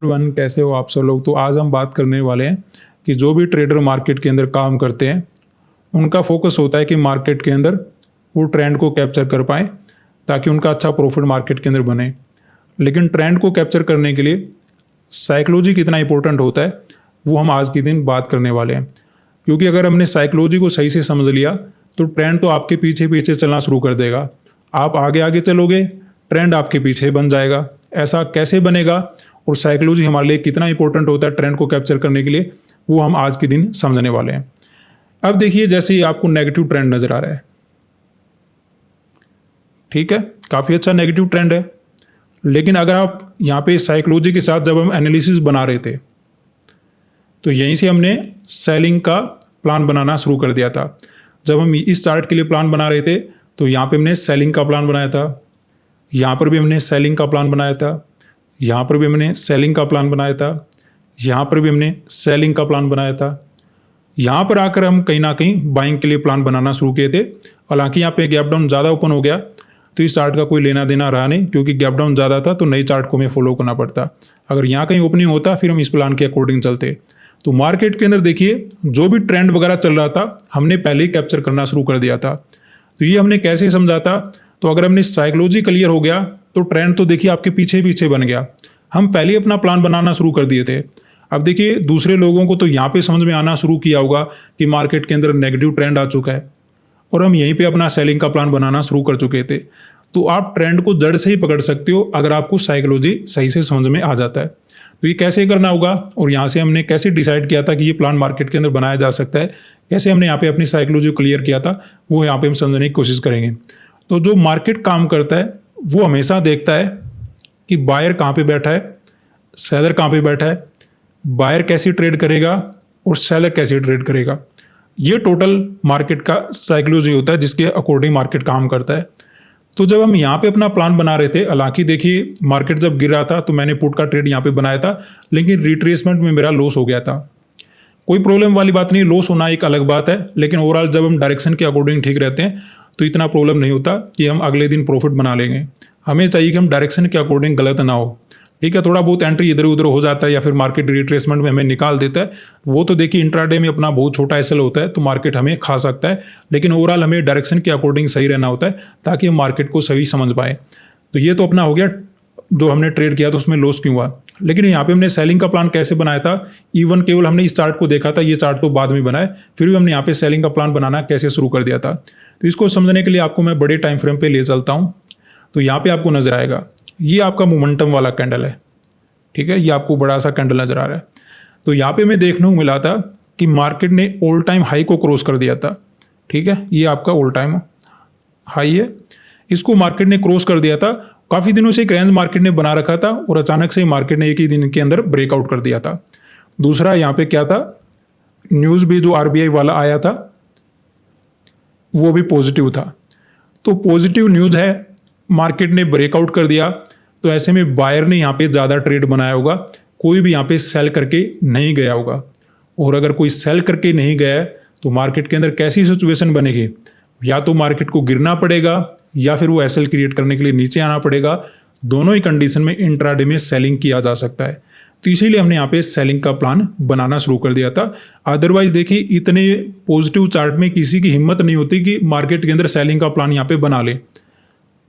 One कैसे हो आप सब लोग। तो आज हम बात करने वाले हैं कि जो भी ट्रेडर मार्केट के अंदर काम करते हैं उनका फोकस होता है कि मार्केट के अंदर वो ट्रेंड को कैप्चर कर पाएँ ताकि उनका अच्छा प्रॉफिट मार्केट के अंदर बने। लेकिन ट्रेंड को कैप्चर करने के लिए साइकोलॉजी कितना इंपॉर्टेंट होता है वो हम आज के दिन बात करने वाले हैं। क्योंकि अगर हमने साइकोलॉजी को सही से समझ लिया तो ट्रेंड तो आपके पीछे पीछे चलना शुरू कर देगा। आप आगे आगे चलोगे, ट्रेंड आपके पीछे बन जाएगा। ऐसा कैसे बनेगा और साइकोलॉजी हमारे लिए कितना इंपॉर्टेंट होता है ट्रेंड को कैप्चर करने के लिए, वो हम आज के दिन समझने वाले हैं। अब देखिए, जैसे ही आपको नेगेटिव ट्रेंड नजर आ रहा है, ठीक है, काफ़ी अच्छा नेगेटिव ट्रेंड है। लेकिन अगर आप यहाँ पे साइकोलॉजी के साथ जब हम एनालिसिस बना रहे थे तो यहीं से हमने सेलिंग का प्लान बनाना शुरू कर दिया था। जब हम इस चार्ट के लिए प्लान बना रहे थे तो यहाँ पे हमने सेलिंग का प्लान बनाया था, यहाँ पर भी हमने सेलिंग का प्लान बनाया था, यहाँ पर भी हमने सेलिंग का प्लान बनाया था, यहाँ पर भी हमने सेलिंग का प्लान बनाया था। यहाँ पर आकर हम कहीं ना कहीं बाइंग के लिए प्लान बनाना शुरू किए थे। हालांकि यहाँ पे गैप डाउन ज़्यादा ओपन हो गया तो इस चार्ट का कोई लेना देना रहा नहीं, क्योंकि गैप डाउन ज़्यादा था तो नई चार्ट को हमें फॉलो करना पड़ता। अगर यहाँ कहीं ओपनिंग होता फिर हम इस प्लान के अकॉर्डिंग चलते। तो मार्केट के अंदर देखिए, जो भी ट्रेंड वगैरह चल रहा था हमने पहले ही कैप्चर करना शुरू कर दिया था। तो ये हमने कैसे समझा था, तो अगर हमने साइकोलॉजी क्लियर हो गया तो ट्रेंड तो देखिए आपके पीछे पीछे बन गया। हम पहले ही अपना प्लान बनाना शुरू कर दिए थे। अब देखिए, दूसरे लोगों को तो यहाँ पे समझ में आना शुरू किया होगा कि मार्केट के अंदर नेगेटिव ट्रेंड आ चुका है और हम यहीं पे अपना सेलिंग का प्लान बनाना शुरू कर चुके थे। तो आप ट्रेंड को जड़ से ही पकड़ सकते हो अगर आपको साइकोलॉजी सही से समझ में आ जाता है। तो ये कैसे करना होगा और यहाँ से हमने कैसे डिसाइड किया था कि ये प्लान मार्केट के अंदर बनाया जा सकता है, कैसे हमने यहाँ पे अपनी साइकोलॉजी को क्लियर किया था, वो यहाँ पे हम समझने की कोशिश करेंगे। तो जो मार्केट काम करता है वो हमेशा देखता है कि बायर कहाँ पे बैठा है, सेलर कहाँ पे बैठा है, बायर कैसे ट्रेड करेगा और सेलर कैसे ट्रेड करेगा। ये टोटल मार्केट का साइकोलॉजी होता है जिसके अकॉर्डिंग मार्केट काम करता है। तो जब हम यहाँ पे अपना प्लान बना रहे थे, हालांकि देखिए मार्केट जब गिर रहा था तो मैंने पुट का ट्रेड यहाँ पे बनाया था, लेकिन रिट्रेसमेंट में मेरा लॉस हो गया था। कोई प्रॉब्लम वाली बात नहीं, लॉस होना एक अलग बात है, लेकिन ओवरऑल जब हम डायरेक्शन के अकॉर्डिंग ठीक रहते हैं तो इतना प्रॉब्लम नहीं होता कि हम अगले दिन प्रॉफिट बना लेंगे। हमें चाहिए कि हम डायरेक्शन के अकॉर्डिंग गलत ना हो। ठीक है, थोड़ा बहुत एंट्री इधर उधर हो जाता है या फिर मार्केट रिट्रेसमेंट में हमें निकाल देता है, वो तो देखिए इंट्राडे में अपना बहुत छोटा एसएल होता है तो मार्केट हमें खा सकता है। लेकिन ओवरऑल हमें डायरेक्शन के अकॉर्डिंग सही रहना होता है ताकि हम मार्केट को सही समझ पाए। तो ये तो अपना हो गया, जो हमने ट्रेड किया तो उसमें लॉस क्यों हुआ। लेकिन यहाँ पे हमने सेलिंग का प्लान कैसे बनाया था, इवन केवल हमने इस चार्ट को देखा था, ये चार्ट तो बाद में बनाए, फिर भी हमने यहाँ पे सेलिंग का प्लान बनाना कैसे शुरू कर दिया था। तो इसको समझने के लिए आपको मैं बड़े टाइम फ्रेम पे ले चलता हूँ। तो यहाँ पे आपको नजर आएगा, ये आपका मोमेंटम वाला कैंडल है, ठीक है, ये आपको बड़ा सा कैंडल नजर आ रहा है। तो यहाँ पे मैं देखने को मिला था कि मार्केट ने ऑल टाइम हाई को क्रॉस कर दिया था। ठीक है, ये आपका ऑल टाइम हाई है, इसको मार्केट ने क्रॉस कर दिया था। काफ़ी दिनों से एक रेंज मार्केट ने बना रखा था और अचानक से मार्केट ने एक ही दिन के अंदर ब्रेकआउट कर दिया था। दूसरा यहाँ पे क्या था, न्यूज़ भी जो आरबीआई वाला आया था वो भी पॉजिटिव था। तो पॉजिटिव न्यूज़ है, मार्केट ने ब्रेकआउट कर दिया, तो ऐसे में बायर ने यहाँ पे ज़्यादा ट्रेड बनाया होगा, कोई भी यहाँ पे सेल करके नहीं गया होगा। और अगर कोई सेल करके नहीं गया है तो मार्केट के अंदर कैसी सिचुएशन बनेगी, या तो मार्केट को गिरना पड़ेगा या फिर वो एसएल क्रिएट करने के लिए नीचे आना पड़ेगा। दोनों ही कंडीशन में इंट्राडे में सेलिंग किया जा सकता है। तो इसीलिए हमने यहाँ पे सेलिंग का प्लान बनाना शुरू कर दिया था। अदरवाइज देखिए, इतने पॉजिटिव चार्ट में किसी की हिम्मत नहीं होती कि मार्केट के अंदर सेलिंग का प्लान यहाँ पे बना ले।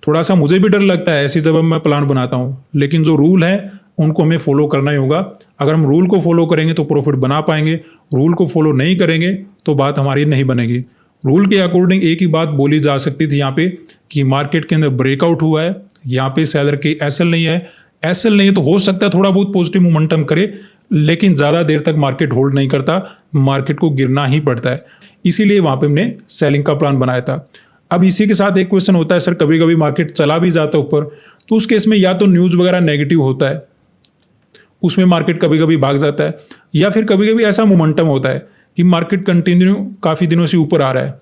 थोड़ा सा मुझे भी डर लगता है ऐसी जब मैं प्लान बनाता हूँ, लेकिन जो रूल है उनको हमें फॉलो करना ही होगा। अगर हम रूल को फॉलो करेंगे तो प्रॉफिट बना पाएंगे, रूल को फॉलो नहीं करेंगे तो बात हमारी नहीं बनेगी। रूल के अकॉर्डिंग एक ही बात बोली जा सकती थी यहाँ पे कि मार्केट के अंदर ब्रेकआउट हुआ है, यहाँ पे सेलर के एसएल नहीं है, एसएल नहीं है तो हो सकता है थोड़ा बहुत पॉजिटिव मोमेंटम करे, लेकिन ज़्यादा देर तक मार्केट होल्ड नहीं करता, मार्केट को गिरना ही पड़ता है। इसीलिए वहाँ पे हमने सेलिंग का प्लान बनाया था। अब इसी के साथ एक क्वेश्चन होता है, सर कभी कभी मार्केट चला भी जाता है ऊपर, तो उस केस में या तो न्यूज़ वगैरह नेगेटिव होता है, उसमें मार्केट कभी कभी भाग जाता है, या फिर कभी कभी ऐसा मोमेंटम होता है कि मार्केट कंटिन्यू काफ़ी दिनों से ऊपर आ रहा है,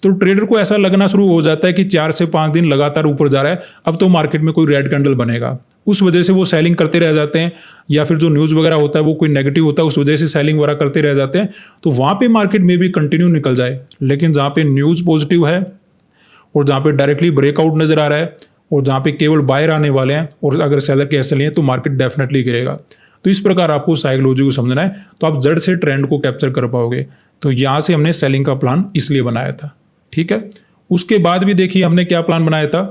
तो ट्रेडर को ऐसा लगना शुरू हो जाता है कि 4 से 5 दिन लगातार ऊपर जा रहा है, अब तो मार्केट में कोई रेड कैंडल बनेगा। उस वजह से वो सेलिंग करते रह जाते हैं, या फिर जो न्यूज़ वगैरह होता है वो कोई नेगेटिव होता है, उस वजह से सेलिंग वगैरह करते रह जाते हैं। तो वहाँ पे मार्केट में भी कंटिन्यू निकल जाए, लेकिन जहाँ पे न्यूज़ पॉजिटिव है और जहाँ पे डायरेक्टली ब्रेकआउट नज़र आ रहा है और जहाँ पे केवल बायर आने वाले हैं और अगर सेलर के एसएल हैं तो मार्केट डेफिनेटली गिरेगा। तो इस प्रकार आपको साइकोलॉजी को समझना है, तो आप जड़ से ट्रेंड को कैप्चर कर पाओगे। तो यहाँ से हमने सेलिंग का प्लान इसलिए बनाया था, ठीक है। उसके बाद भी देखिए हमने क्या प्लान बनाया था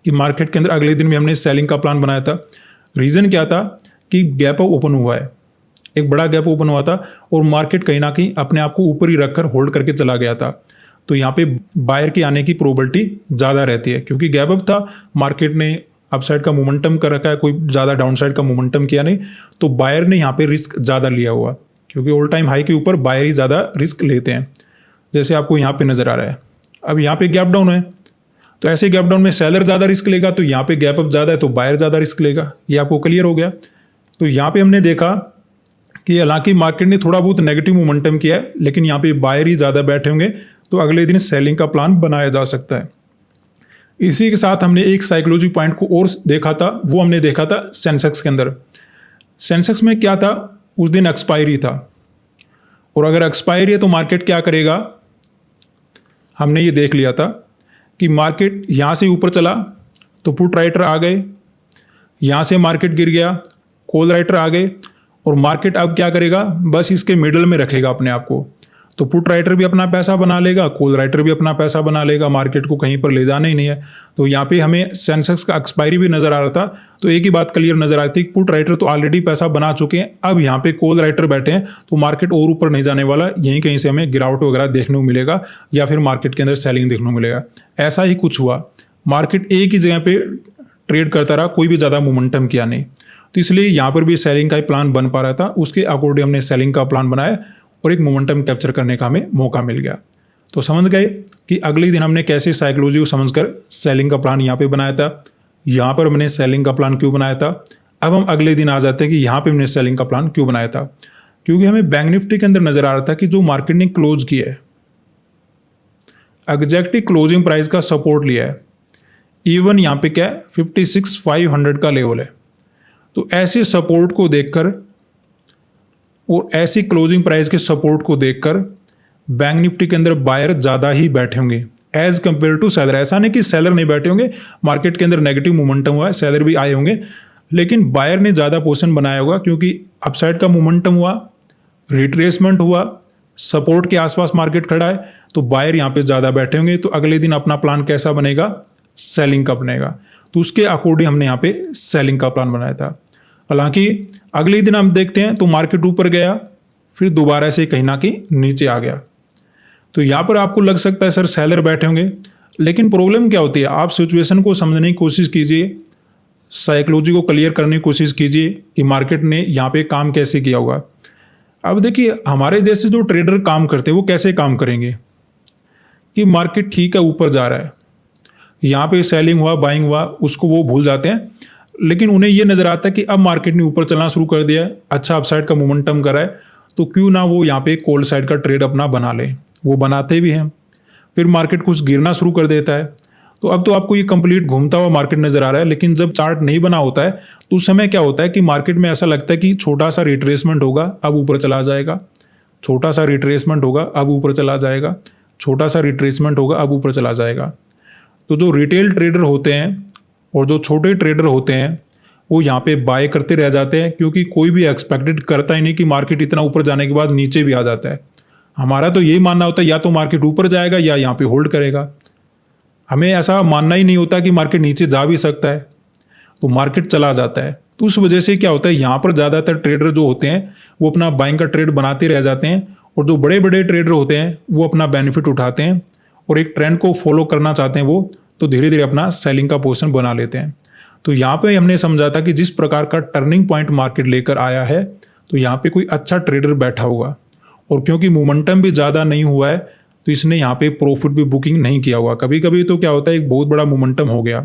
कि मार्केट के अंदर अगले दिन भी हमने सेलिंग का प्लान बनाया था। रीज़न क्या था कि गैप अप ओपन हुआ है, एक बड़ा गैप ओपन हुआ था और मार्केट कहीं ना कहीं अपने आप को ऊपर ही रखकर होल्ड करके चला गया था। तो यहाँ पे बायर के आने की प्रोबेबिलिटी ज़्यादा रहती है क्योंकि गैप अप था, मार्केट ने अपसाइड का मोमेंटम कर रखा है, कोई ज़्यादा डाउनसाइड का मोमेंटम किया नहीं, तो बायर ने यहाँ पे रिस्क ज़्यादा लिया हुआ क्योंकि ऑल टाइम हाई के ऊपर बायर ही ज़्यादा रिस्क लेते हैं, जैसे आपको यहाँ पे नज़र आ रहा है। अब यहाँ पे गैप डाउन है, तो ऐसे गैप डाउन में सेलर ज़्यादा रिस्क लेगा, तो यहाँ पे गैप अप ज़्यादा है तो बायर ज़्यादा रिस्क लेगा। ये आपको क्लियर हो गया। तो यहाँ पे हमने देखा कि हालांकि मार्केट ने थोड़ा बहुत नेगेटिव मोमेंटम किया है, लेकिन यहाँ पे बायर ही ज़्यादा बैठे होंगे, तो अगले दिन सेलिंग का प्लान बनाया जा सकता है। इसी के साथ हमने एक साइकोलॉजी पॉइंट को और देखा था, वो हमने देखा था सेंसेक्स के अंदर। सेंसेक्स में क्या था, उस दिन एक्सपायरी था, और अगर एक्सपायरी है तो मार्केट क्या करेगा, हमने ये देख लिया था कि मार्केट यहाँ से ऊपर चला तो पुट राइटर आ गए, यहाँ से मार्केट गिर गया, कॉल राइटर आ गए, और मार्केट अब क्या करेगा, बस इसके मिडल में रखेगा अपने आप को। तो पुट राइटर भी अपना पैसा बना लेगा, कॉल राइटर भी अपना पैसा बना लेगा, मार्केट को कहीं पर ले जाना ही नहीं है। तो यहाँ पे हमें सेंसेक्स का एक्सपायरी भी नज़र आ रहा था, तो एक ही बात क्लियर नज़र आती है, पुट राइटर तो ऑलरेडी पैसा बना चुके हैं, अब यहाँ पे कॉल राइटर बैठे हैं, तो मार्केट और ऊपर नहीं जाने वाला, यहीं कहीं से हमें गिरावट वगैरह देखने को मिलेगा या फिर मार्केट के अंदर सेलिंग देखने को मिलेगा। ऐसा ही कुछ हुआ, मार्केट एक ही जगह पे ट्रेड करता रहा, कोई भी ज़्यादा मोमेंटम किया नहीं, तो इसलिए यहाँ पर भी सेलिंग का ही प्लान बन पा रहा था। उसके अकॉर्डिंग हमने सेलिंग का प्लान बनाया और एक मोमेंटम कैप्चर करने का हमें मौका मिल गया। तो समझ गए कि अगले दिन हमने कैसे साइकोलॉजी को समझकर सेलिंग का प्लान यहाँ पे बनाया था, यहाँ पर हमने सेलिंग का प्लान क्यों बनाया था। अब हम अगले दिन आ जाते हैं कि यहाँ पे हमने सेलिंग का प्लान क्यों बनाया था, क्योंकि हमें बैंक निफ्टी के अंदर नजर आ रहा था कि जो मार्केट ने क्लोज किया है, एग्जैक्टली क्लोजिंग प्राइस का सपोर्ट लिया है, इवन यहाँ पे क्या है 56,500 का लेवल है। तो ऐसे सपोर्ट को देखकर और ऐसी क्लोजिंग प्राइस के सपोर्ट को देखकर बैंक निफ्टी के अंदर बायर ज़्यादा ही बैठे होंगे एज कंपेयर टू सेलर। ऐसा नहीं कि सेलर नहीं बैठे होंगे, मार्केट के अंदर नेगेटिव मोमेंटम हुआ है, सेलर भी आए होंगे, लेकिन बायर ने ज़्यादा पोजीशन बनाया होगा क्योंकि अपसाइड का मोमेंटम हुआ, रिट्रेसमेंट हुआ, सपोर्ट के आसपास मार्केट खड़ा है, तो बायर यहाँ पे ज़्यादा बैठे होंगे। तो अगले दिन अपना प्लान कैसा बनेगा, सेलिंग का बनेगा। तो उसके अकॉर्डिंग हमने यहाँ पे सेलिंग का प्लान बनाया था। हालांकि अगले दिन हम देखते हैं तो मार्केट ऊपर गया, फिर दोबारा से कहीं ना कहीं नीचे आ गया। तो यहाँ पर आपको लग सकता है सर सेलर बैठे होंगे, लेकिन प्रॉब्लम क्या होती है, आप सिचुएशन को समझने की कोशिश कीजिए, साइकोलॉजी को क्लियर करने की कोशिश कीजिए कि मार्केट ने यहाँ पे काम कैसे किया होगा। अब देखिए हमारे जैसे जो ट्रेडर काम करते हैं वो कैसे काम करेंगे कि मार्केट ठीक है ऊपर जा रहा है, यहाँ पे सेलिंग हुआ, बाइंग हुआ, उसको वो भूल जाते हैं, लेकिन उन्हें ये नजर आता है कि अब मार्केट ने ऊपर चलना शुरू कर दिया है, अच्छा अपसाइड का मोमेंटम कर रहा है, तो क्यों ना वो यहाँ पे कॉल साइड का ट्रेड अपना बना ले। वो बनाते भी हैं, फिर मार्केट कुछ गिरना शुरू कर देता है। तो अब तो आपको ये कंप्लीट घूमता हुआ मार्केट नजर आ रहा है, लेकिन जब चार्ट नहीं बना होता है तो उस समय क्या होता है कि मार्केट में ऐसा लगता है कि छोटा सा रिट्रेसमेंट होगा, अब ऊपर चला जाएगा, छोटा सा रिट्रेसमेंट होगा, अब ऊपर चला जाएगा, छोटा सा रिट्रेसमेंट होगा, अब ऊपर चला जाएगा। तो जो रिटेल ट्रेडर होते हैं और जो छोटे ट्रेडर होते हैं वो यहाँ पे बाय करते रह जाते हैं, क्योंकि कोई भी एक्सपेक्टेड करता ही नहीं कि मार्केट इतना ऊपर जाने के बाद नीचे भी आ जाता है। हमारा तो यही मानना होता है या तो मार्केट ऊपर जाएगा या यहाँ पे होल्ड करेगा, हमें ऐसा मानना ही नहीं होता कि मार्केट नीचे जा भी सकता है, तो मार्केट चला जाता है। तो उस वजह से क्या होता है, यहाँ पर ज़्यादातर ट्रेडर जो होते हैं वो अपना बाइंग का ट्रेड बनाते रह जाते हैं, और जो बड़े बड़े ट्रेडर होते हैं वो अपना बेनिफिट उठाते हैं और एक ट्रेंड को फॉलो करना चाहते हैं, वो तो धीरे धीरे अपना सेलिंग का पोजीशन बना लेते हैं। तो यहाँ पे हमने समझा था कि जिस प्रकार का टर्निंग पॉइंट मार्केट लेकर आया है तो यहाँ पे कोई अच्छा ट्रेडर बैठा होगा, और क्योंकि मोमेंटम भी ज़्यादा नहीं हुआ है तो इसने यहाँ पे प्रॉफिट भी बुकिंग नहीं किया हुआ। कभी कभी तो क्या होता है एक बहुत बड़ा मोमेंटम हो गया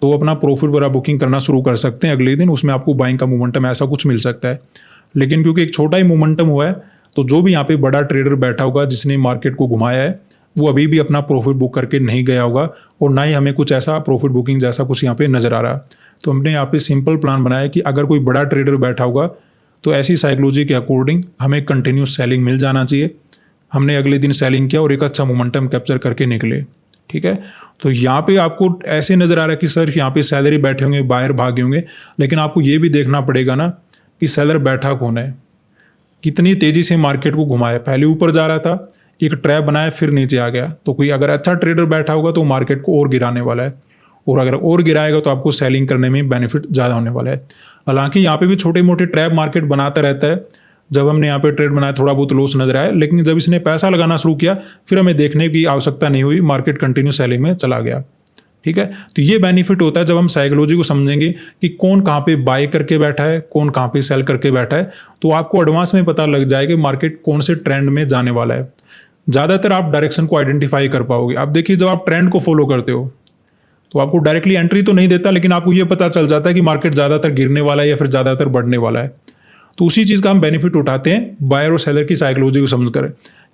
तो अपना प्रॉफिट वगैरह बुकिंग करना शुरू कर सकते हैं अगले दिन, उसमें आपको बाइंग का मोमेंटम ऐसा कुछ मिल सकता है। लेकिन क्योंकि एक छोटा ही मोमेंटम हुआ है तो जो भी यहाँ पे बड़ा ट्रेडर बैठा होगा जिसने मार्केट को घुमाया है वो अभी भी अपना प्रॉफिट बुक करके नहीं गया होगा, और ना ही हमें कुछ ऐसा प्रॉफिट बुकिंग जैसा कुछ यहाँ पे नज़र आ रहा। तो हमने यहाँ पे सिंपल प्लान बनाया कि अगर कोई बड़ा ट्रेडर बैठा होगा तो ऐसी साइकोलॉजी के अकॉर्डिंग हमें कंटिन्यूस सेलिंग मिल जाना चाहिए। हमने अगले दिन सेलिंग किया और एक अच्छा मोमेंटम कैप्चर करके निकले, ठीक है। तो यहाँ पे आपको ऐसे नज़र आ रहा है कि सर यहाँ पे सैलरी बैठे होंगे, बायर भागे होंगे, लेकिन आपको ये भी देखना पड़ेगा ना कि सेलर बैठा कौन है, कितनी तेज़ी से मार्केट को घुमाया। पहले ऊपर जा रहा था, एक ट्रैप बनाया, फिर नीचे आ गया। तो कोई अगर अच्छा ट्रेडर बैठा होगा तो मार्केट को और गिराने वाला है, और अगर और गिराएगा तो आपको सेलिंग करने में बेनिफिट ज़्यादा होने वाला है। हालांकि यहाँ पे भी छोटे मोटे ट्रैप मार्केट बनाता रहता है। जब हमने यहाँ पे ट्रेड बनाया थोड़ा बहुत लॉस नजर आया, लेकिन जब इसने पैसा लगाना शुरू किया फिर हमें देखने की आवश्यकता नहीं हुई, मार्केट कंटिन्यू सेलिंग में चला गया। ठीक है, तो ये बेनिफिट होता है जब हम साइकोलॉजी को समझेंगे कि कौन कहाँ पे बाय करके बैठा है, कौन कहाँ पे सेल करके बैठा है, तो आपको एडवांस में पता लग जाएगा कि मार्केट कौन से ट्रेंड में जाने वाला है। ज़्यादातर आप डायरेक्शन को आइडेंटिफाई कर पाओगे। आप देखिए, जब आप ट्रेंड को फॉलो करते हो तो आपको डायरेक्टली एंट्री तो नहीं देता, लेकिन आपको ये पता चल जाता है कि मार्केट ज़्यादातर गिरने वाला है या फिर ज़्यादातर बढ़ने वाला है। तो उसी चीज़ का हम बेनिफिट उठाते हैं बायर और सेलर की साइकोलॉजी को समझकर,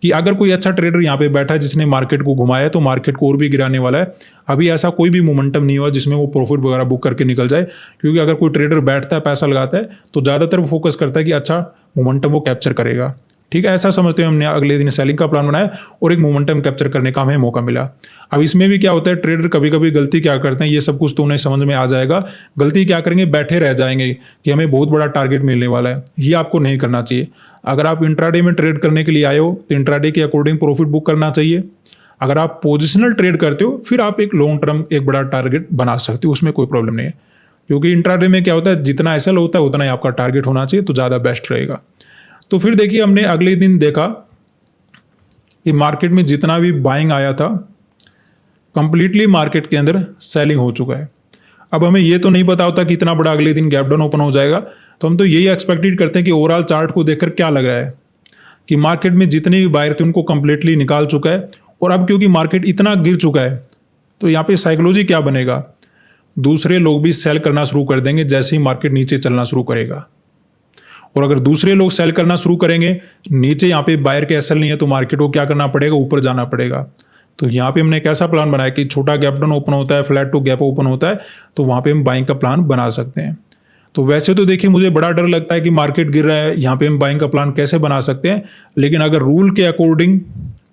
कि अगर कोई अच्छा ट्रेडर यहाँ पे बैठा है जिसने मार्केट को घुमाया तो मार्केट को और भी गिराने वाला है। अभी ऐसा कोई भी मोमेंटम नहीं हुआ जिसमें वो प्रॉफिट वगैरह बुक करके निकल जाए, क्योंकि अगर कोई ट्रेडर बैठता है, पैसा लगाता है, तो ज़्यादातर वो फोकस करता है कि अच्छा मोमेंटम वो कैप्चर करेगा। ठीक है, ऐसा समझते हुए हमने अगले दिन सेलिंग का प्लान बनाया और एक मोमेंटम कैप्चर करने का हमें मौका मिला। अब इसमें भी क्या होता है, ट्रेडर कभी कभी गलती क्या करते हैं, ये सब कुछ तो उन्हें समझ में आ जाएगा। गलती क्या करेंगे, बैठे रह जाएंगे कि हमें बहुत बड़ा टारगेट मिलने वाला है। ये आपको नहीं करना चाहिए। अगर आप इंट्राडे में ट्रेड करने के लिए आए हो तो इंट्राडे के अकॉर्डिंग प्रॉफिट बुक करना चाहिए। अगर आप पोजिशनल ट्रेड करते हो फिर आप एक लॉन्ग टर्म एक बड़ा टारगेट बना सकते हो, उसमें कोई प्रॉब्लम नहीं है। क्योंकि इंट्राडे में क्या होता है, जितना एसएल होता है उतना ही आपका टारगेट होना चाहिए, तो ज़्यादा बेस्ट रहेगा। तो फिर देखिए, हमने अगले दिन देखा कि मार्केट में जितना भी बाइंग आया था कंप्लीटली मार्केट के अंदर सेलिंग हो चुका है। अब हमें ये तो नहीं पता होता कि इतना बड़ा अगले दिन गैप डाउन ओपन हो जाएगा, तो हम तो यही एक्सपेक्टेड करते हैं कि ओवरऑल चार्ट को देखकर क्या लग रहा है कि मार्केट में जितने भी बायर थे उनको कंप्लीटली निकाल चुका है। और अब क्योंकि मार्केट इतना गिर चुका है तो यहाँ पे साइकोलॉजी क्या बनेगा, दूसरे लोग भी सेल करना शुरू कर देंगे जैसे ही मार्केट नीचे चलना शुरू करेगा। और अगर दूसरे लोग सेल करना शुरू करेंगे, नीचे यहाँ पे बायर के एसएल नहीं है, तो मार्केट को क्या करना पड़ेगा, ऊपर जाना पड़ेगा। तो यहाँ पे हमने एक ऐसा प्लान बनाया कि छोटा गैप डाउन ओपन होता है, फ्लैट टू गैप ओपन होता है, तो वहाँ पे हम बाइंग का प्लान बना सकते हैं। तो वैसे तो देखिए, मुझे बड़ा डर लगता है कि मार्केट गिर रहा है, यहाँ पे हम बाइंग का प्लान कैसे बना सकते हैं। लेकिन अगर रूल के अकॉर्डिंग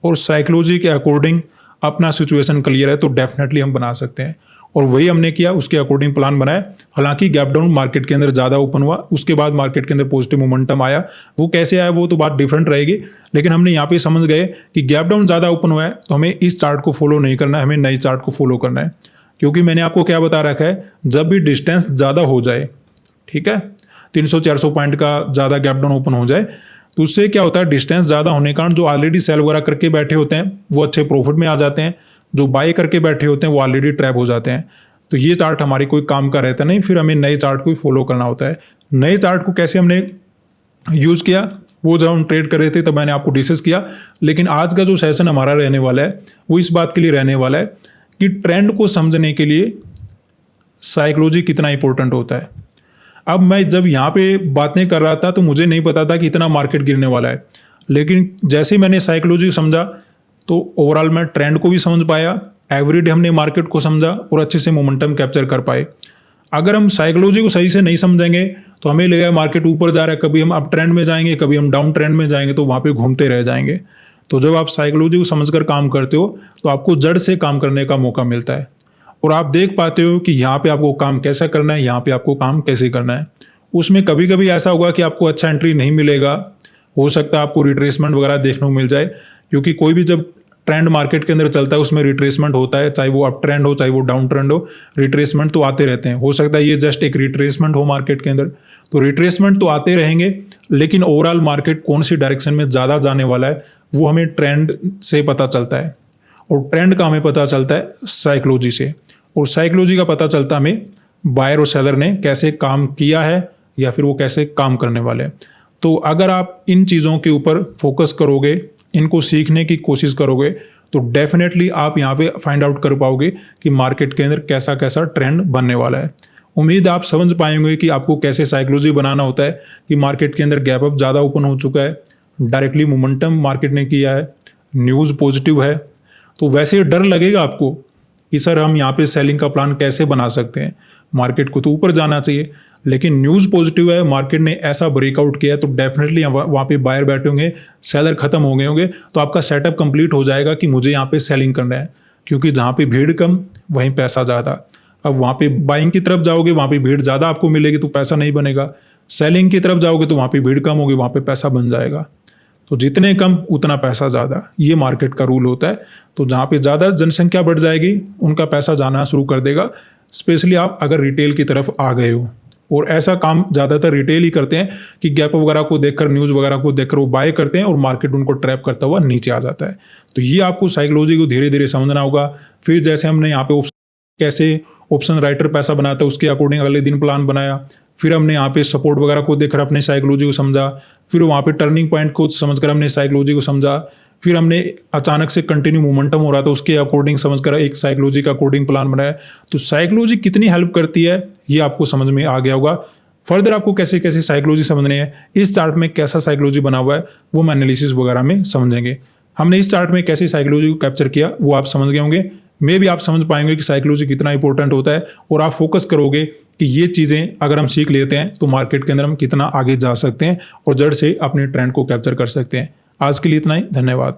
और साइकोलॉजी के अकॉर्डिंग अपना सिचुएशन क्लियर है तो डेफिनेटली हम बना सकते हैं। और वही हमने किया, उसके अकॉर्डिंग प्लान बनाया। हालांकि गैप डाउन मार्केट के अंदर ज़्यादा ओपन हुआ, उसके बाद मार्केट के अंदर पॉजिटिव मोमेंटम आया। वो कैसे आया वो तो बात डिफरेंट रहेगी, लेकिन हमने यहाँ पे समझ गए कि गैप डाउन ज़्यादा ओपन हुआ है तो हमें इस चार्ट को फॉलो नहीं करना है, हमें नई चार्ट को फॉलो करना है। क्योंकि मैंने आपको क्या बता रखा है, जब भी डिस्टेंस ज़्यादा हो जाए, ठीक है, 300-400 पॉइंट का ज़्यादा गैप डाउन ओपन हो जाए, तो उससे क्या होता है, डिस्टेंस ज़्यादा होने के कारण जो ऑलरेडी सेल वगैरह करके बैठे होते हैं वो अच्छे प्रॉफिट में आ जाते हैं, जो बाय करके बैठे होते हैं वो ऑलरेडी ट्रैप हो जाते हैं। तो ये चार्ट हमारी कोई काम का रहता नहीं, फिर हमें नए चार्ट को ही फॉलो करना होता है। नए चार्ट को कैसे हमने यूज़ किया वो जब हम ट्रेड कर रहे थे तब मैंने आपको डिस्कस किया। लेकिन आज का जो सेशन हमारा रहने वाला है वो इस बात के लिए रहने वाला है कि ट्रेंड को समझने के लिए साइकोलॉजी कितना इंपॉर्टेंट होता है। अब मैं जब यहाँ पे बातें कर रहा था तो मुझे नहीं पता था कि इतना मार्केट गिरने वाला है, लेकिन जैसे ही मैंने साइकोलॉजी समझा तो ओवरऑल मैं ट्रेंड को भी समझ पाया, एवरीडे हमने मार्केट को समझा और अच्छे से मोमेंटम कैप्चर कर पाए। अगर हम साइकोलॉजी को सही से नहीं समझेंगे तो हमें लगेगा मार्केट ऊपर जा रहा है, कभी हम अप ट्रेंड में जाएंगे, कभी हम डाउन ट्रेंड में जाएंगे, तो वहाँ पे घूमते रह जाएंगे। तो जब आप साइकोलॉजी को समझकर काम करते हो तो आपको जड़ से काम करने का मौका मिलता है और आप देख पाते हो कि यहाँ पे आपको काम कैसा करना है, यहाँ पे आपको काम कैसे करना है। उसमें कभी कभी ऐसा होगा कि आपको अच्छा एंट्री नहीं मिलेगा, हो सकता है आपको रिट्रेसमेंट वगैरह देखने को मिल जाए, क्योंकि कोई भी जब ट्रेंड मार्केट के अंदर चलता है उसमें रिट्रेसमेंट होता है, चाहे वो अप ट्रेंड हो चाहे वो डाउन ट्रेंड हो, रिट्रेसमेंट तो आते रहते हैं। हो सकता है ये जस्ट एक रिट्रेसमेंट हो मार्केट के अंदर, तो रिट्रेसमेंट तो आते रहेंगे, लेकिन ओवरऑल मार्केट कौन सी डायरेक्शन में ज़्यादा जाने वाला है वो हमें ट्रेंड से पता चलता है। और ट्रेंड का हमें पता चलता है साइकोलॉजी से, और साइकोलॉजी का पता चलता हमें बायर और सेलर ने कैसे काम किया है या फिर वो कैसे काम करने वाले हैं। तो अगर आप इन चीज़ों के ऊपर फोकस करोगे, इनको सीखने की कोशिश करोगे, तो डेफिनेटली आप यहाँ पे फाइंड आउट कर पाओगे कि मार्केट के अंदर कैसा कैसा ट्रेंड बनने वाला है। उम्मीद आप समझ पाएंगे कि आपको कैसे साइकोलॉजी बनाना होता है कि मार्केट के अंदर गैप अप ज़्यादा ओपन हो चुका है, डायरेक्टली मोमेंटम मार्केट ने किया है, न्यूज़ पॉजिटिव है, तो वैसे डर लगेगा आपको कि सर हम यहाँ पे सेलिंग का प्लान कैसे बना सकते हैं, मार्केट को तो ऊपर जाना चाहिए, लेकिन न्यूज़ पॉजिटिव है, मार्केट ने ऐसा ब्रेकआउट किया है, तो डेफिनेटली वहाँ पे बायर बैठे होंगे, सेलर खत्म हो गए होंगे, तो आपका सेटअप कंप्लीट हो जाएगा कि मुझे यहाँ पे सेलिंग करना है। क्योंकि जहाँ पे भीड़ कम वहीं पैसा ज़्यादा। अब वहाँ पे बाइंग की तरफ जाओगे, वहाँ पे भीड़ ज़्यादा आपको मिलेगी तो पैसा नहीं बनेगा। सेलिंग की तरफ जाओगे तो वहाँ पे भीड़ कम होगी, वहाँ पे पैसा बन जाएगा। तो जितने कम उतना पैसा ज़्यादा, ये मार्केट का रूल होता है। तो जहाँ पे ज़्यादा जनसंख्या बढ़ जाएगी उनका पैसा जाना शुरू कर देगा, स्पेशली आप अगर रिटेल की तरफ आ गए हो। और ऐसा काम ज़्यादातर रिटेल ही करते हैं कि गैप वगैरह को देखकर, न्यूज़ वगैरह को देखकर वो बाय करते हैं और मार्केट उनको ट्रैप करता हुआ नीचे आ जाता है। तो ये आपको साइकोलॉजी को धीरे धीरे समझना होगा। फिर जैसे हमने यहाँ पे कैसे ऑप्शन राइटर पैसा बनाता है उसके अकॉर्डिंग अगले दिन प्लान बनाया। फिर हमने यहाँ पे सपोर्ट वगैरह को देखकर अपने साइकोलॉजी को समझा। फिर वहाँ पे टर्निंग पॉइंट को समझकर हमने साइकोलॉजी को समझा। फिर हमने अचानक से कंटिन्यू मोमेंटम हो रहा था उसके अकॉर्डिंग समझकर एक साइकोलॉजी का अकॉर्डिंग प्लान बनाया। तो साइकोलॉजी कितनी हेल्प करती है ये आपको समझ में आ गया होगा। फर्दर आपको कैसे कैसे साइकोलॉजी समझनी है, इस चार्ट में कैसा साइकोलॉजी बना हुआ है वो हम एनालिसिस वगैरह में समझेंगे। हमने इस चार्ट में कैसे साइकोलॉजी को कैप्चर किया वो आप समझ गए होंगे। मे भी आप समझ पाएंगे कि साइकोलॉजी कितना इंपॉर्टेंट होता है और आप फोकस करोगे कि ये चीज़ें अगर हम सीख लेते हैं तो मार्केट के अंदर हम कितना आगे जा सकते हैं और जड़ से अपने ट्रेंड को कैप्चर कर सकते हैं। आज के लिए इतना ही, धन्यवाद।